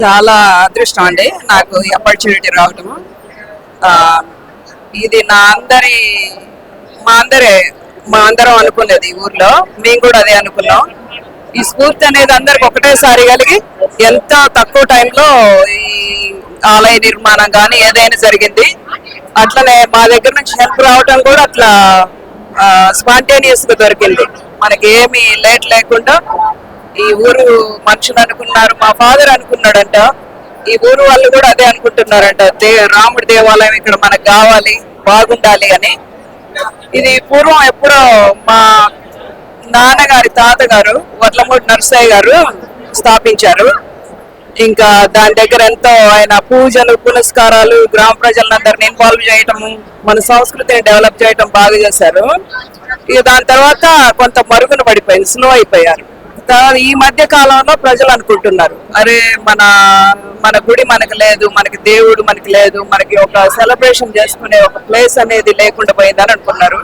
చాలా అదృష్టం అండి నాకు ఈ ఆపర్చునిటీ రావటము. ఆ, ఇది మా అందరం అనుకునేది ఈ ఊర్లో. మేము కూడా అదే అనుకున్నాం. ఈ స్ఫూర్తి అనేది అందరికి ఒకటేసారి కలిగి ఎంత తక్కువ టైంలో ఈ ఆలయ నిర్మాణం కానీ ఏదైనా జరిగింది. అట్లనే మా దగ్గర నుంచి హెల్ప్ రావటం కూడా అట్లా స్పాంటేనియస్ గా దొరికింది. మనకి ఏమి లేట్ లేకుండా ఈ ఊరు మనుషులు అనుకున్నారు, మా ఫాదర్ అనుకున్నాడంట, ఈ ఊరు వాళ్ళు కూడా అదే అనుకుంటున్నారంట. రాముడి దేవాలయం ఇక్కడ మనకు కావాలి, బాగుండాలి అని. ఇది పూర్వం ఎప్పుడో మా నాన్నగారి తాతగారు వడ్లమూడి నరసయ్య గారు స్థాపించారు. ఇంకా దాని దగ్గర ఎంతో ఆయన పూజలు పునస్కారాలు గ్రామ ప్రజలందరినీ ఇన్వాల్వ్ చేయటము, మన సంస్కృతిని డెవలప్ చేయటం బాగా చేశారు. ఇక దాని తర్వాత కొంత మరుగున పడిపోయింది, స్లో అయిపోయారు. ఈ మధ్య కాలంలో ప్రజలు అనుకుంటున్నారు, అరే మన గుడి మనకి లేదు, మనకి దేవుడు మనకి లేదు, మనకి ఒక సెలబ్రేషన్ చేసుకునే ఒక ప్లేస్ అనేది లేకుండా పోయిందని అనుకున్నారు.